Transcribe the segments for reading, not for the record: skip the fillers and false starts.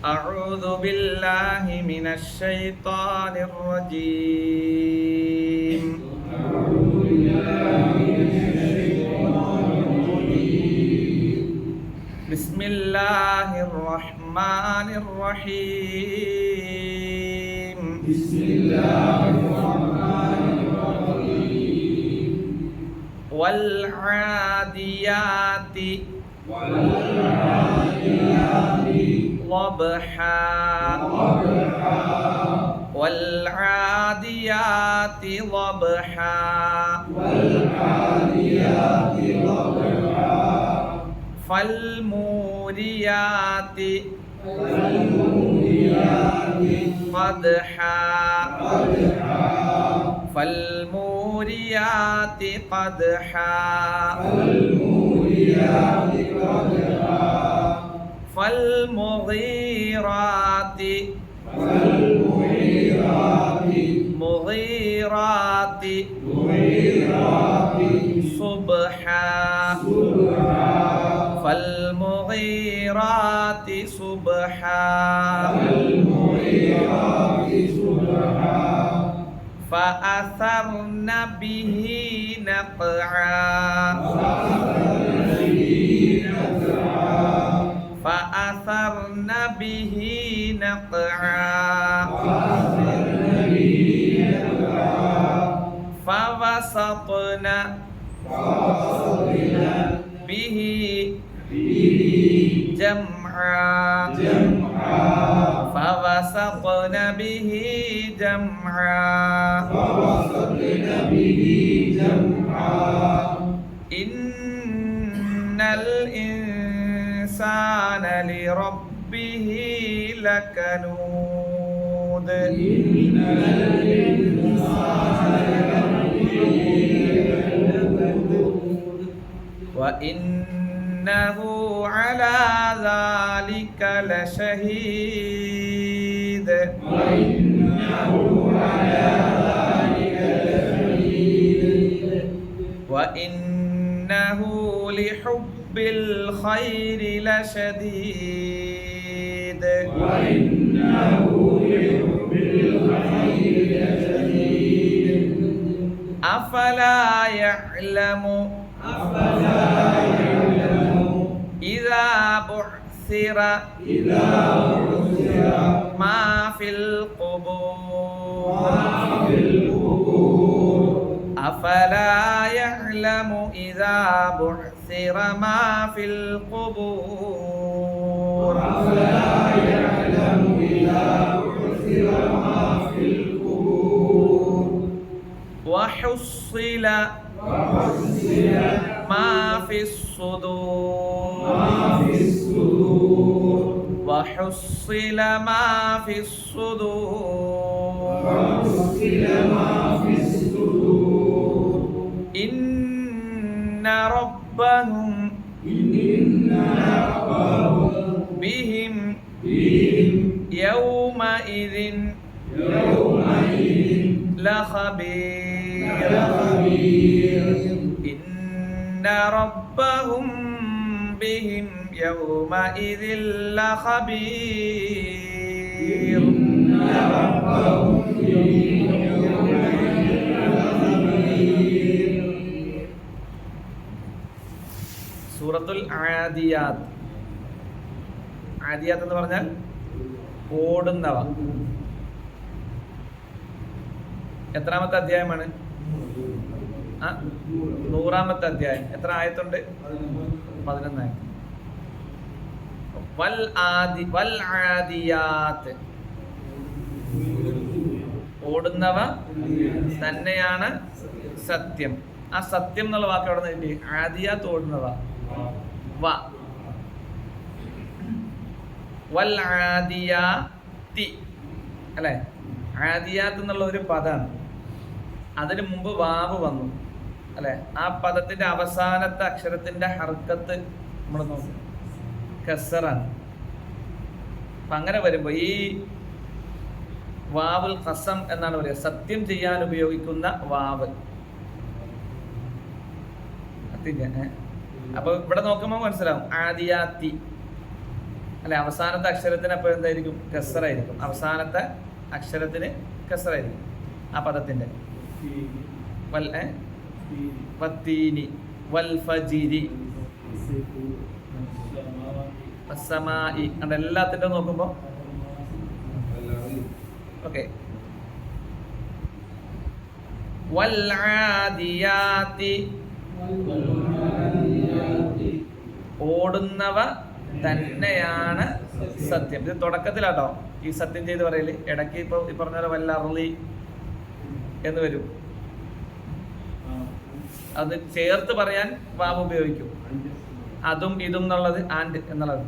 أعوذ بالله من الشيطان الرجيم. بسم الله الرحمن الرحيم. بسم الله الرحمن الرحيم. والعاديات ضبحا والعاديات ضبحا فالموريات قدحا فالموريات قدحا فالمغيرات مغيرات صبحا فالمغيرات صبحا فأثرن به نقعا فأثرن به نقعا فوسطن به جمعا فوسطن به جمعا إن الإنسان لربه لكنود وإنه على ذلك لشهيد وإنه لحب الخير لشديد أفلا يعلم إذا بعثر ما في القبور أفلا يعلم إذا بعثر ما في القبور وحصل ما في الصدور وحصل ما في الصدور إن ربهم بهم يومئذ لخبير إن ربهم بهم يومئذ لخبير സൂറത്തുൽ ആദിയാത്ത്. ആദിയാത്ത് എന്ന് പറഞ്ഞാൽ ഓടുന്നവ. എത്രാമത്തെ അധ്യായമാണ്? 100-ാമത്തെ അധ്യായം. എത്ര ആയത്തുണ്ട്? 11 ആയത്ത്. വൽ ആദിയാത്ത്, ഓടുന്നവ തന്നെയാണ് സത്യം. ആ സത്യം എന്നുള്ള വാക്ക് അവിടെ നിന്ന് കിട്ടി. ആദിയാത്ത് ഓടുന്നവ. വൽ ആദിയാത്തി അല്ലെ? ആദിയാത്ത് എന്നുള്ള ഒരു പദമാണ്. അതിന് മുമ്പ് വാവ് വന്നു അല്ലെ? ആ പദത്തിന്റെ അവസാനത്തെ അക്ഷരത്തിന്റെ ഹർക്കത്ത് നമ്മൾ നോക്കും, കസറാണ്. അപ്പൊ അങ്ങനെ വരുമ്പോ ഈ വാവുൽ ഖസം എന്നാണ് പറയുക, സത്യം ചെയ്യാൻ ഉപയോഗിക്കുന്ന വാവ്. അപ്പൊ ഇവിടെ നോക്കുമ്പോൾ മനസ്സിലാവും ആദിയാത്തി അല്ലെ? അവസാനത്തെ അക്ഷരത്തിന് അപ്പോൾ എന്തായിരിക്കും? കസറായിരിക്കും. അവസാനത്തെ അക്ഷരത്തിന് കസറായിരിക്കും ആ പദത്തിന്റെ. വത്തീനി വൽ ഫജിരി വസ്സമായി കണ്ട എല്ലാത്തിൻ്റെ നോക്കുമ്പോൾ ഓക്കെ. വൽ ആദിയാതി ഓടുന്നവ തന്നെയാണ് സത്യം. ഇത് തുടക്കത്തിലാട്ടോ ഈ സത്യം ചെയ്ത് പറയല്. ഇടയ്ക്ക് ഇപ്പൊ ഈ പറഞ്ഞ പോലെ വല്ലർലി എന്ന് വരും. അത് ചേർത്ത് പറയാൻ വാവ് ഉപയോഗിക്കും. അതും ഇതും എന്നുള്ളത് ആൻഡ് എന്നുള്ളത്.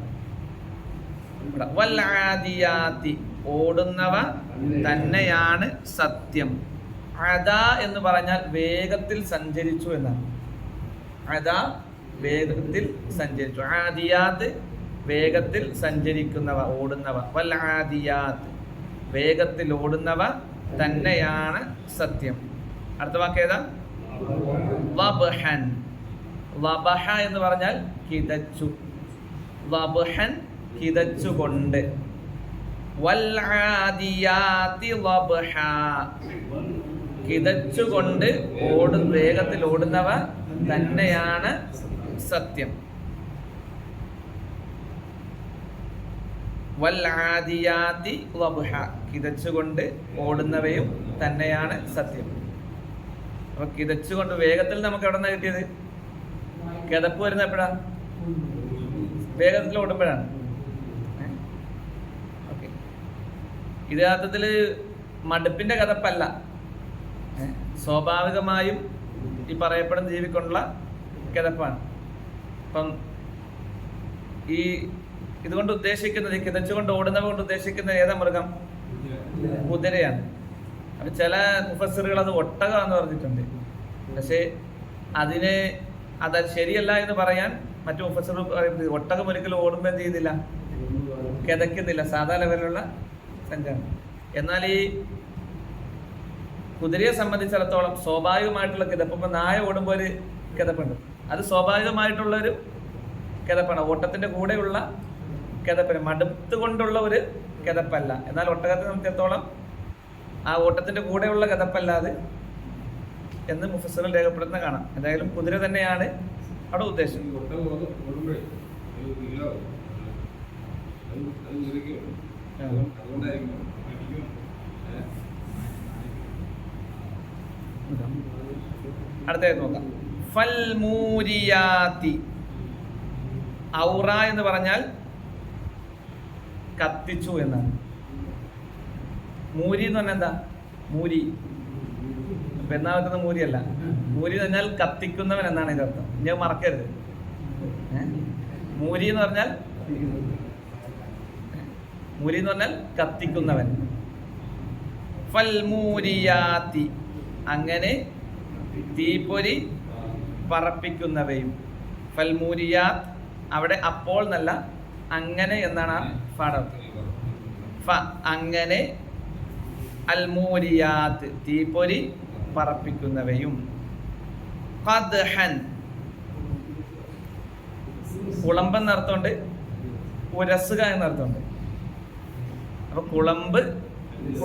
വല്ലാദിയാത്തി ഓടുന്നവ തന്നെയാണ് സത്യം. അദാ എന്ന് പറഞ്ഞാൽ വേഗത്തിൽ സഞ്ചരിച്ചു എന്നാണ്. അദാ വേഗത്തിൽ സഞ്ചരിച്ചു. ആദിയാത്ത് വേഗത്തിൽ സഞ്ചരിക്കുന്നവ, ഓടുന്നവ. വല്ലാദിയാത്ത് വേഗത്തിൽ ഓടുന്നവ തന്നെയാണ് സത്യം. അടുത്ത വാക്ക് ഏതാ? വബ്ഹൻ. വബഹ എന്ന് പറഞ്ഞാൽ കിതച്ചു. വബ്ഹൻ കിതച്ചുകൊണ്ട്. വൽആദിയാതി വബ്ഹ കിതച്ചുകൊണ്ട് വേഗത്തിൽ ഓടുന്നവ തന്നെയാണ് സത്യം. വൽആദിയാതി വബ്ഹ കിതച്ചുകൊണ്ട് ഓടുന്നവയും തന്നെയാണ് സത്യം. അപ്പൊ കിതച്ചുകൊണ്ട് വേഗത്തിൽ നമുക്ക് എവിടെ നിന്നാണ് കിട്ടിയത്? കിതപ്പ് വരുന്ന എപ്പോഴാ? വേഗത്തിൽ ഓടുമ്പോഴാണ്. ഓക്കെ, ഇത് യഥാർത്ഥത്തില് മടുപ്പിന്റെ കിതപ്പല്ല. സ്വാഭാവികമായും ഈ പറയപ്പെടുന്ന ജീവിക്കുള്ള കിതപ്പാണ്. അപ്പം ഈ ഇതുകൊണ്ട് ഉദ്ദേശിക്കുന്നത്, കിതച്ചുകൊണ്ട് ഓടുന്നവ കൊണ്ട് ഉദ്ദേശിക്കുന്നത് ഏതാ മൃഗം? കുതിരയാണ്. അപ്പൊ ചില മുഫസ്സിറുകൾ അത് ഒട്ടകം എന്ന് പറഞ്ഞിട്ടുണ്ട്. പക്ഷേ അത് ശരിയല്ല എന്ന് പറയാൻ മറ്റു മുഫസ്സിറുകൾ പറയുന്നത് ഒട്ടകം ഒരിക്കലും ഓടുമ്പോൾ എന്ത് ചെയ്യുന്നില്ല? കിതയ്ക്കുന്നില്ല. സാധാ ലെവലിലുള്ള സഞ്ചാരം. എന്നാൽ ഈ കുതിരയെ സംബന്ധിച്ചിടത്തോളം സ്വാഭാവികമായിട്ടുള്ള കിതപ്പ്. ഇപ്പം നായ ഓടുമ്പോൾ ഒരു കിതപ്പുണ്ട്. അത് സ്വാഭാവികമായിട്ടുള്ളൊരു കിതപ്പാണ്. ഓട്ടത്തിന്റെ കൂടെയുള്ള കിതപ്പിന് മടുത്ത് കൊണ്ടുള്ള ഒരു കിതപ്പല്ല. എന്നാൽ ഒട്ടകത്തെ സംബന്ധിച്ചിടത്തോളം ആ ഓട്ടത്തിന്റെ കൂടെയുള്ള കിതപ്പല്ലാതെ എന്ന് മുഫസ്സിറുകൾ രേഖപ്പെടുത്തുന്ന കാണാം. എന്തായാലും കുതിര തന്നെയാണ് അവിടെ ഉദ്ദേശം. അടുത്ത നോക്കാം. ഫൽ മൂരിയാതി. ഔറ എന്ന് പറഞ്ഞാൽ കത്തിച്ചു എന്നാണ്. മൂരി എന്ന് പറഞ്ഞാൽ എന്താ? മൂരി പെണ്ണാക്കുന്ന മൂരിയല്ല. മൂരി എന്ന് പറഞ്ഞാൽ കത്തിക്കുന്നവൻ എന്നാണ് ഇതിനർത്ഥം. ഞാൻ മറക്കരുത്. മൂരി എന്ന് പറഞ്ഞാൽ കത്തിക്കുന്നവൻ. ഫൽ മൂരിയാതി അങ്ങനെ തീപ്പൊരി പറപ്പിക്കുന്നവയും. ഫൽ മൂരിയാത്ത് അവിടെ അപ്പോൾ എന്നല്ല അങ്ങനെ എന്നാണ് ആ പാഠം. അങ്ങനെ അൽ മൂരിയാത്ത് തീപ്പൊരി പറപ്പിക്കുന്നവയും. ഖദ്ഹൻ കുളമ്പ് എന്നർത്ഥമുണ്ട്, ഉരസുക എന്നർത്ഥമുണ്ട്. അപ്പൊ കുളമ്പ്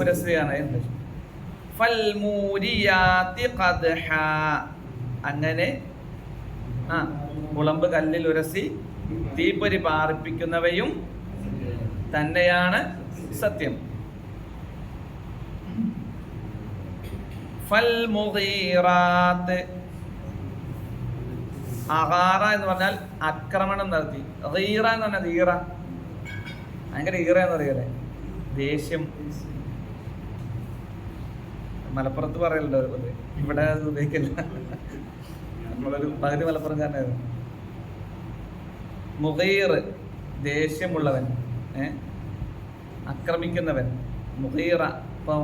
ഉരസുകയാണ് എന്ത്? ഫൽ മൂരിയാത്തി ഖദ്ഹ അങ്ങനെ കുളമ്പ് കല്ലിൽ ഉരസി തീപ്പൊരി പാറിപ്പിക്കുന്നവയും തന്നെയാണ് സത്യം. ഫൽ മുഗീറാത്ത്. അഗാറ എന്ന് പറഞ്ഞാൽ ആക്രമണം നടത്തി. ഗീറ എന്ന് പറഞ്ഞാൽ ഈറ, ഭയങ്കര ഈറ എന്ന് പറയല്ലേ, ദേഷ്യം. മലപ്പുറത്ത് പറയലുണ്ടോ? ഇവിടെ അത് ഉപയോഗിക്കില്ല. നമ്മളൊരു പകുതി മലപ്പുറംകാരനായിരുന്നു. മുഗീർ ദേഷ്യമുള്ളവൻ, ആക്രമിക്കുന്നവൻ. മുഗീറ. ഇപ്പൊ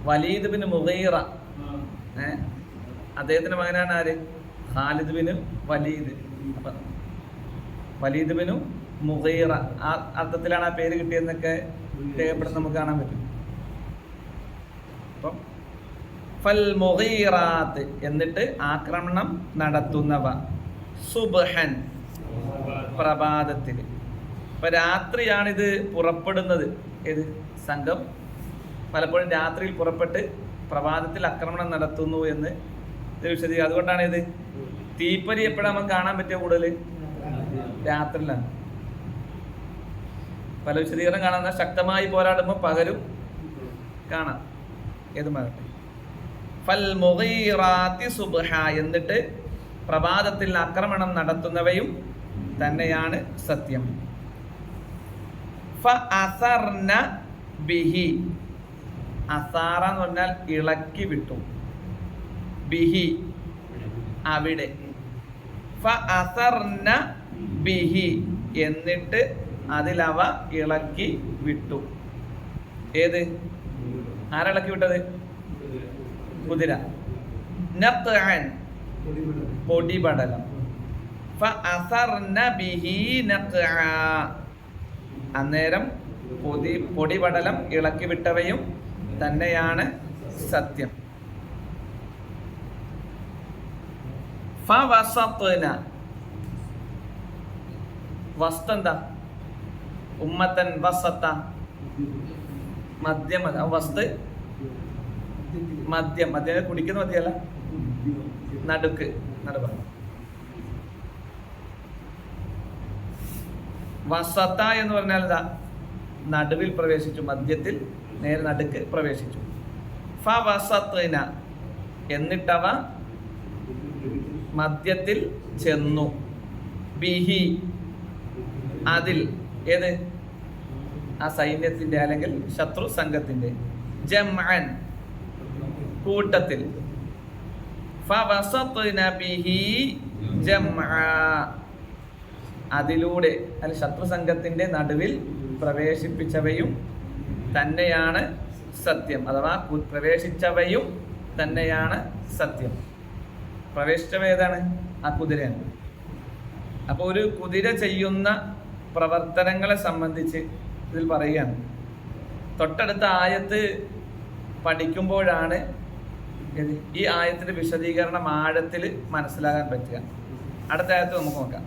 വലീദ് ബിൻ മുഗീറ, അദ്ദേഹത്തിന്റെ മകനാണ് ആര്? Khalid bin Waleed. അപ്പൊ വലീദ് ബിൻ മുഗീറ ആ അർത്ഥത്തിലാണ് ആ പേര് കിട്ടിയെന്നൊക്കെ രേഖപ്പെടുന്ന നമുക്ക് കാണാൻ പറ്റും. അപ്പം ഫൽ മുഗീറാത്ത് എന്നിട്ട് ആക്രമണം നടത്തുന്നവ. സുബ്ഹൻ പ്രഭാതത്തിൽ. അപ്പൊ രാത്രിയാണിത് പുറപ്പെടുന്നത്. ഏത് സംഘം പലപ്പോഴും രാത്രിയിൽ പുറപ്പെട്ട് പ്രഭാതത്തിൽ ആക്രമണം നടത്തുന്നു എന്ന് വിശദീകരിക്കും. അതുകൊണ്ടാണ് ഇത് തീപ്പൊരി എപ്പോഴാണ് നമുക്ക് കാണാൻ പറ്റിയ കൂടുതൽ രാത്രിയിലാണ്. പല വിശദീകരണം കാണാൻ ശക്തമായി പോരാടുമ്പോൾ പകലും കാണാം. ഏതുമാകട്ടെ. ഫൽ മുഗീറാത്തി സുബ്ഹ, എന്നിട്ട് പ്രഭാതത്തിൽ ആക്രമണം നടത്തുന്നവയും തന്നെയാണ് സത്യം. ഫഅസർന ബിഹി, അസാറ എന്ന് പറഞ്ഞാൽ ഇളക്കി വിട്ടു, ബിഹി അവിടെ, ഫഅസർന ബിഹി എന്നിട്ട് അതിലവ ഇളക്കി വിട്ടു. ഏത് ആരിളക്കി വിട്ടത്? കുതിര. നഖ്അൻ പൊടിപടലം. ഫഅസർന ബിഹി നഖ്അ, അന്നേരം പൊടിപടലം ഇളക്കി വിട്ടവയും തന്നെയാണ് സത്യം. ഫവസത്ന, വസ്ത് എന്താ? ഉമ്മത്തൻ വസത്ത, മദ്യം. വസ്ത് മദ്യം, മദ്യം കുടിക്കുന്ന മദ്യമല്ല, നടുക്ക്, നടുവ. വസത്ത എന്ന് പറഞ്ഞാൽ എന്താ? നടുവിൽ പ്രവേശിച്ചു, മദ്യത്തിൽ നേരെ നടുക്ക് പ്രവേശിച്ചു. ഫവസത്ന, എന്നിട്ടവ മദ്യത്തിൽ ചെന്നു, ബിഹി അതിൽ. ഏത്? ആ സൈന്യത്തിന്റെ അല്ലെങ്കിൽ ശത്രു സംഘത്തിന്റെ. ജംഅൻ കൂട്ടത്തിൽ. ഫവസത്ന ബിഹി ജംഅ, അതിലൂടെ അല്ല ശത്രു സംഘത്തിന്റെ നടുവിൽ പ്രവേശിപ്പിച്ചവയും തന്നെയാണ് സത്യം. അഥവാ പ്രവേശിച്ചവയും തന്നെയാണ് സത്യം. പ്രവേശിച്ചവ ഏതാണ്? ആ കുതിരയാണ്. അപ്പോൾ ഒരു കുതിര ചെയ്യുന്ന പ്രവർത്തനങ്ങളെ സംബന്ധിച്ച് ഇതിൽ പറയുകയാണ്. തൊട്ടടുത്ത ആയത്ത് പഠിക്കുമ്പോഴാണ് ഈ ആയത്തിന്റെ വിശദീകരണം ആഴത്തിൽ മനസ്സിലാകാൻ പറ്റുക. അടുത്ത ആയത്ത് നമുക്ക് നോക്കാം.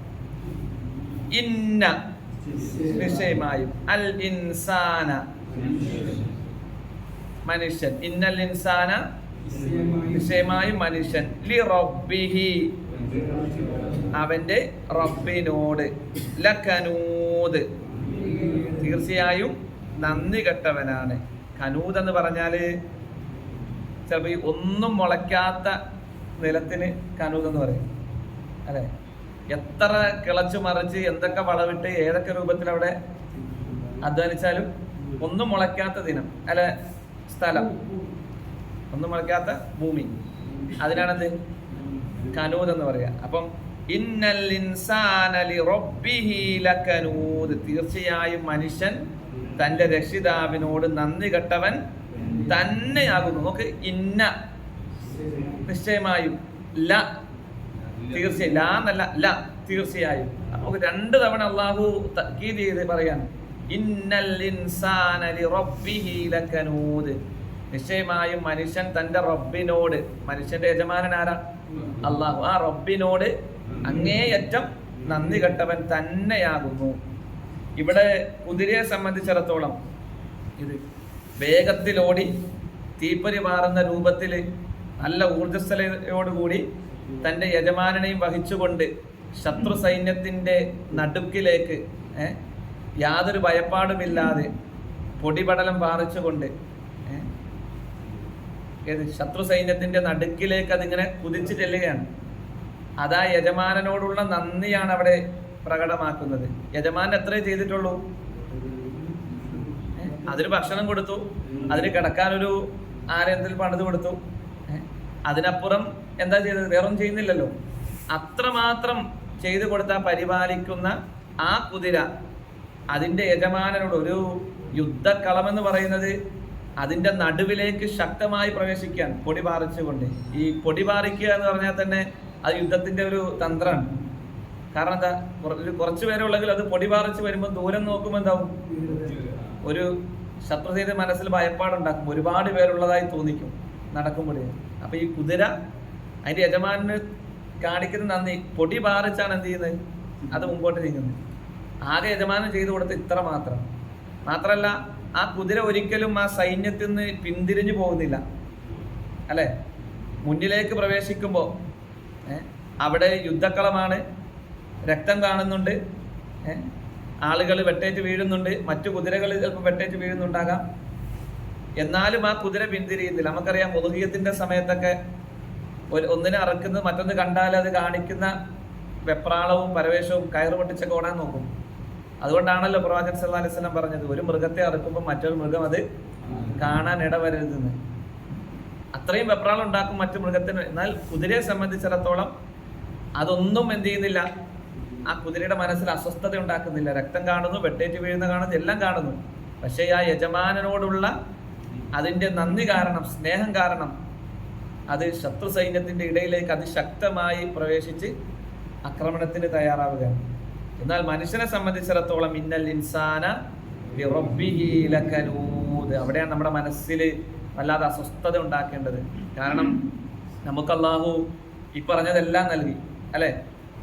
ഇന്ന, നിശ്ചയമായും, അൽ ഇൻസാന, മനുഷ്യൻ, ഇന്നൽ ഇൻസാന, നിശ്ചയമായും മനുഷ്യൻ, ലി റബ്ബിഹി, അവന്റെ റബ്ബിനോട്, ലകനൂദ്, തീർച്ചയായും നന്ദി കെട്ടവനാണ്. കനൂദ് എന്ന് പറഞ്ഞാല് ചിലപ്പോൾ ഈ ഒന്നും മുളയ്ക്കാത്ത നിലത്തിന് കനൂദ് എന്ന് പറയും, അല്ലെ? എത്ര കിളച്ചു മറിച്ച് എന്തൊക്കെ വളവിട്ട് ഏതൊക്കെ രൂപത്തിൽ അവിടെ അധ്വാനിച്ചാലും ഒന്നും മുളയ്ക്കാത്ത ദിനം, അല്ലെ? സ്ഥലം, ഒന്നും മുളയ്ക്കാത്ത ഭൂമി, അതിനാണെന്ത്? കനൂദ് എന്ന് പറയാ. അപ്പം ഇന്നൽ ഇൻസാന ലിറബ്ബിഹി ലകനൂദ്, തീർച്ചയായും മനുഷ്യൻ തന്റെ രക്ഷിതാവിനോട് നന്ദി കെട്ടവൻ തന്നെയാകുന്നു. നോക്ക്, ഇന്ന നിശ്ചയമായും, ല തീർച്ചയായും, ലാ എന്നല്ല, ല തീർച്ചയായും. നമുക്ക് 2 തവണ അള്ളാഹു തഅക്കീദ് ചെയ്ത് പറയാണ്, ഇന്നൽ ഇൻസാന ലിറബ്ബിഹി ലകനൂദ്, നിശ്ചയമായും മനുഷ്യൻ തന്റെ റബ്ബിനോട്, മനുഷ്യന്റെ യജമാനൻ ആരാ? അള്ളാഹു. ആ റബ്ബിനോട് അങ്ങേയറ്റം നന്ദി കെട്ടവൻ തന്നെയാകുന്നു. ഇവിടെ കുതിരയെ സംബന്ധിച്ചിടത്തോളം ഇത് വേഗത്തിലോടി തീപ്പൊരി മാറുന്ന രൂപത്തിൽ നല്ല ഊർജ്ജസ്വലയോടുകൂടി തൻ്റെ യജമാനനെയും വഹിച്ചുകൊണ്ട് ശത്രു സൈന്യത്തിൻ്റെ നടുക്കിലേക്ക് യാതൊരു ഭയപ്പാടുമില്ലാതെ പൊടിപടലം പാറിച്ചുകൊണ്ട് ശത്രു സൈന്യത്തിന്റെ നടുക്കിലേക്ക് അതിങ്ങനെ കുതിച്ചു ചെല്ലുകയാണ്. അതാ യജമാനനോടുള്ള നന്ദിയാണ് അവിടെ പ്രകടമാക്കുന്നത്. യജമാനൻ എത്രേ ചെയ്തിട്ടുള്ളൂ? അതിന് ഭക്ഷണം കൊടുത്തു, അതിന് കിടക്കാനൊരു ആലയത്തിൽ പണിത് കൊടുത്തു. അതിനപ്പുറം എന്താ ചെയ്തത്? വേറൊന്നും ചെയ്യുന്നില്ലല്ലോ. അത്രമാത്രം ചെയ്തു കൊടുത്താൽ പരിപാലിക്കുന്ന ആ കുതിര അതിൻ്റെ യജമാനനോട്, ഒരു യുദ്ധക്കളമെന്ന് പറയുന്നത് അതിൻ്റെ നടുവിലേക്ക് ശക്തമായി പ്രവേശിക്കാൻ പൊടി പാറിച്ചുകൊണ്ട്. ഈ പൊടി പാറിക്കുക എന്ന് പറഞ്ഞാൽ തന്നെ അത് യുദ്ധത്തിൻ്റെ ഒരു തന്ത്രമാണ്. കാരണം എന്താ? കുറച്ച് പേരെ ഉള്ളെങ്കിൽ അത് പൊടി പാറിച്ച് വരുമ്പോൾ ദൂരം നോക്കുമ്പോൾ എന്താവും? ഒരു ശത്രുസൈന്യ മനസ്സിൽ ഭയപ്പാടുണ്ടാക്കും. ഒരുപാട് പേരുള്ളതായി തോന്നിക്കും നടക്കുമ്പോൾ. അപ്പൊ ഈ കുതിര അതിന്റെ യജമാനന് കാണിക്കുന്ന നന്ദി പൊടി പാറിച്ചാണ് എന്ത് ചെയ്യുന്നത്? അത് മുമ്പോട്ട് നീങ്ങുന്നത്. ആകെ യജമാനൻ ചെയ്തു കൊടുത്ത ഇത്ര മാത്രം. മാത്രമല്ല ആ കുതിര ഒരിക്കലും ആ സൈന്യത്തിൽ നിന്ന് പിന്തിരിഞ്ഞു പോകുന്നില്ല അല്ലേ. മുന്നിലേക്ക് പ്രവേശിക്കുമ്പോൾ അവിടെ യുദ്ധക്കളമാണ്, രക്തം കാണുന്നുണ്ട്, ആളുകൾ വെട്ടേറ്റ് വീഴുന്നുണ്ട്, മറ്റു കുതിരകൾ ചിലപ്പോൾ വെട്ടേറ്റ് വീഴുന്നുണ്ടാകാം. എന്നാലും ആ കുതിര പിന്തിരിയുന്നില്ല. നമുക്കറിയാം ഉളുഹിയ്യത്തിന്റെ സമയത്തൊക്കെ ഒന്നിനെ അറക്കുന്നത് മറ്റൊന്ന് കണ്ടാൽ അത് കാണിക്കുന്ന വെപ്രാളവും പരവേശവും കയറ് പൊട്ടിച്ചൊക്കെ ഓടാൻ നോക്കും. അതുകൊണ്ടാണല്ലോ പ്രവാചകൻ സല്ലല്ലാഹു അലൈഹി വസല്ലം പറഞ്ഞത്, ഒരു മൃഗത്തെ അറുക്കുമ്പോൾ മറ്റൊരു മൃഗം അത് കാണാൻ ഇടവരരുതെന്ന്. അത്രയും വെപ്രാളം ഉണ്ടാക്കും മറ്റു മൃഗത്തിന്. എന്നാൽ കുതിരയെ സംബന്ധിച്ചിടത്തോളം അതൊന്നും എന്ത് ചെയ്യുന്നില്ല, ആ കുതിരയുടെ മനസ്സിൽ അസ്വസ്ഥത ഉണ്ടാക്കുന്നില്ല. രക്തം കാണുന്നു, വെട്ടേറ്റ് വീഴുന്ന കാണുന്നു, എല്ലാം കാണുന്നു. പക്ഷേ ആ യജമാനനോടുള്ള അതിൻ്റെ നന്ദി കാരണം, സ്നേഹം കാരണം അത് ശത്രു സൈന്യത്തിന്റെ ഇടയിലേക്ക് അതിശക്തമായി പ്രവേശിച്ച് ആക്രമണത്തിന് തയ്യാറാവുകയാണ്. എന്നാൽ മനുഷ്യനെ സംബന്ധിച്ചിടത്തോളം ഇന്നൽ ഇൻസാന ബിറബ്ബിഹി ലകനൂദ്, അവിടെയാണ് നമ്മുടെ മനസ്സിൽ വല്ലാതെ അസ്വസ്ഥത ഉണ്ടാക്കേണ്ടത്. കാരണം നമുക്ക് അല്ലാഹു ഈ പറഞ്ഞതെല്ലാം നൽകി അല്ലേ.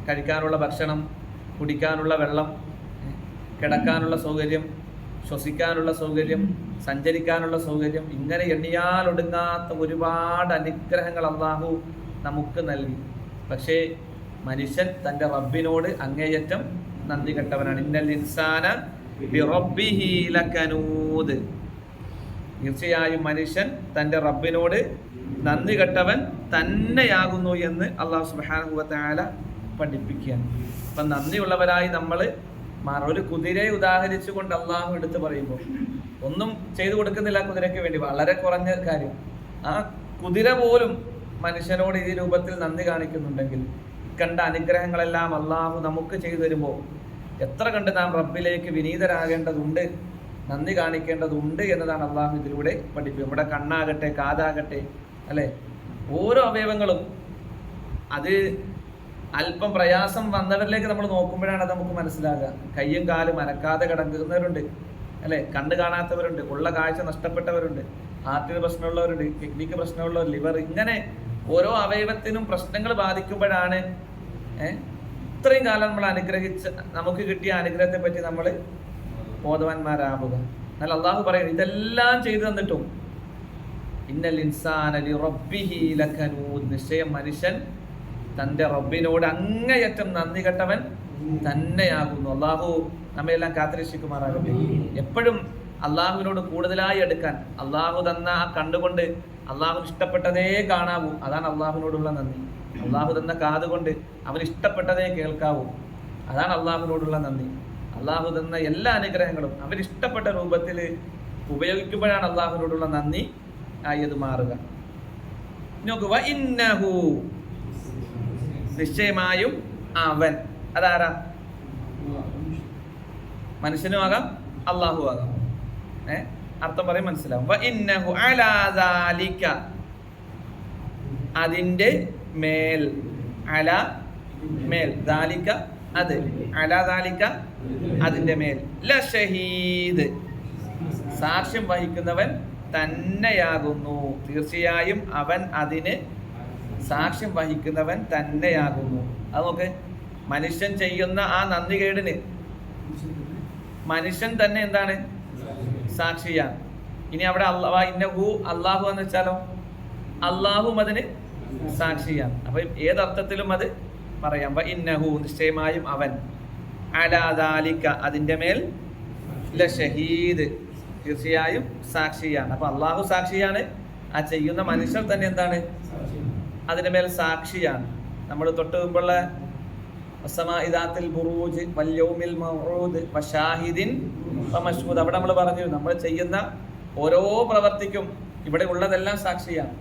കഴിക്കാനുള്ള ഭക്ഷണം, കുടിക്കാനുള്ള വെള്ളം, കിടക്കാനുള്ള സൗകര്യം, ശ്വസിക്കാനുള്ള സൗകര്യം, സഞ്ചരിക്കാനുള്ള സൗകര്യം, ഇങ്ങനെ എണ്ണിയാലൊടുങ്ങാത്ത ഒരുപാട് അനുഗ്രഹങ്ങൾ അല്ലാഹു നമുക്ക് നൽകി. പക്ഷേ മനുഷ്യൻ തൻ്റെ റബ്ബിനോട് അങ്ങേയറ്റം നന്ദി കെട്ടവനാണ്. ഇന്നൽ ഇൻസാന ബിറബ്ബിഹി ലകനൂദ്, തീർച്ചയായും മനുഷ്യൻ തൻ്റെ റബ്ബിനോട് നന്ദി കെട്ടവൻ തന്നെയാകുന്നു എന്ന് അല്ലാഹു സുബ്ഹാനഹു വ തആല പഠിപ്പിക്കുകയാണ്. അപ്പം നന്ദിയുള്ളവരായി നമ്മൾ ഒരു കുതിരയെ ഉദാഹരിച്ചുകൊണ്ട് അള്ളാഹു എടുത്ത് പറയുമ്പോൾ ഒന്നും ചെയ്തു കൊടുക്കുന്നില്ല കുതിരയ്ക്ക് വേണ്ടി, വളരെ കുറഞ്ഞ കാര്യം. ആ കുതിര പോലും മനുഷ്യനോട് ഈ രൂപത്തിൽ നന്ദി കാണിക്കുന്നുണ്ടെങ്കിൽ കണ്ട അനുഗ്രഹങ്ങളെല്ലാം അള്ളാഹു നമുക്ക് ചെയ്തു തരുമ്പോൾ എത്ര കണ്ട് നാം റബ്ബിലേക്ക് വിനീതരാകേണ്ടതുണ്ട്, നന്ദി കാണിക്കേണ്ടതുണ്ട് എന്നതാണ് അള്ളാഹു ഇതിലൂടെ പഠിപ്പിക്കുക. നമ്മുടെ കണ്ണാകട്ടെ, കാതാകട്ടെ അല്ലേ, ഓരോ അവയവങ്ങളും അത് അല്പം പ്രയാസം വന്നവരിലേക്ക് നമ്മൾ നോക്കുമ്പോഴാണ് അത് നമുക്ക് മനസ്സിലാകുക. കയ്യും കാലും അനക്കാതെ കിടക്കുന്നവരുണ്ട് അല്ലെ, കണ്ണ് കാണാത്തവരുണ്ട്, ഉള്ള കാഴ്ച നഷ്ടപ്പെട്ടവരുണ്ട്, ഹാർട്ടിന് പ്രശ്നമുള്ളവരുണ്ട്, കിഡ്നിക്ക് പ്രശ്നമുള്ളവർ, ലിവർ, ഇങ്ങനെ ഓരോ അവയവത്തിനും പ്രശ്നങ്ങൾ ബാധിക്കുമ്പോഴാണ് ഇത്രയും കാലം നമ്മൾ അനുഗ്രഹിച്ച നമുക്ക് കിട്ടിയ അനുഗ്രഹത്തെ പറ്റി നമ്മൾ ബോധവാന്മാരാവുക. എന്നാൽ അള്ളാഹു പറയുന്നത് ഇതെല്ലാം ചെയ്തു തന്നിട്ടും ഇന്നൽ ഇൻസാന ലിറബ്ബിഹി ലകനൂദ്, നിശ്ചയം മനുഷ്യൻ തൻ്റെ റബ്ബിനോട് അങ്ങേയറ്റം നന്ദി കെട്ടവൻ തന്നെയാകുന്നു. അള്ളാഹു നമ്മയെല്ലാം കാത്തിരക്ഷിക്കുമാറാകട്ടെ. എപ്പോഴും അള്ളാഹുവിനോട് കൂടുതലായി എടുക്കാൻ, അള്ളാഹു തന്ന ആ കണ്ടുകൊണ്ട് അള്ളാഹു ഇഷ്ടപ്പെട്ടതേ കാണാവൂ, അതാണ് അള്ളാഹുവിനോടുള്ള നന്ദി. അള്ളാഹു തന്ന കാതുകൊണ്ട് അവൻ ഇഷ്ടപ്പെട്ടതേ കേൾക്കാവൂ, അതാണ് അള്ളാഹുവിനോടുള്ള നന്ദി. അള്ളാഹു തന്ന എല്ലാ അനുഗ്രഹങ്ങളും അവൻ ഇഷ്ടപ്പെട്ട രൂപത്തിൽ ഉപയോഗിക്കുമ്പോഴാണ് അള്ളാഹുവിനോടുള്ള നന്ദി ആയത് മാറുക. നോക്കുക, ഇന്നഹു, നിശ്ചയമായും അവൻ, അതാരാ? മനുഷ്യനും ആകാം, അള്ളാഹു ആകാം. അർത്ഥം പറയും മനസ്സിലാവും. വഇന്നഹു അലാ ദാലിക, അതിൻ്റെ മേൽ, അല മേൽ, ദാലിക അത്, അലാ ദാലിക അതിൻ്റെ മേൽ, ലഷഹീദ് സാക്ഷ്യം വഹിക്കുന്നവൻ തന്നെയാകുന്നു. തീർച്ചയായും അവൻ അതിന് സാക്ഷ്യം വഹിക്കുന്നവൻ തന്നെയാകുന്നു. അത് നോക്ക്, മനുഷ്യൻ ചെയ്യുന്ന ആ നന്ദികേടിന് മനുഷ്യൻ തന്നെ എന്താണ്? സാക്ഷിയാണ്. ഇനി അവിടെ ഇന്നഹു അള്ളാഹു എന്ന് വെച്ചാലോ, അള്ളാഹും അതിന് സാക്ഷിയാണ്. അപ്പൊ ഏതർത്ഥത്തിലും അത് പറയാം. ഇന്നഹു നിശ്ചയമായും അവൻ, അലാ ദാലിക അതിൻ്റെ മേൽ, ലഷഹീദ് തീർച്ചയായും സാക്ഷിയാണ്. അപ്പൊ അള്ളാഹു സാക്ഷിയാണ്, ആ ചെയ്യുന്ന മനുഷ്യർ തന്നെ എന്താണ്? അതിൻ്റെ മേൽ സാക്ഷിയാണ്. നമ്മൾ തൊട്ട് മുമ്പുള്ള ബുറൂജ് വൽയൗമിൽ മൗഊദ് വശാഹിദിൻ വമശ്ഹൂദ്, അവിടെ നമ്മൾ പറഞ്ഞു നമ്മൾ ചെയ്യുന്ന ഓരോ പ്രവർത്തിക്കും ഇവിടെ ഉള്ളതെല്ലാം സാക്ഷിയാണ്.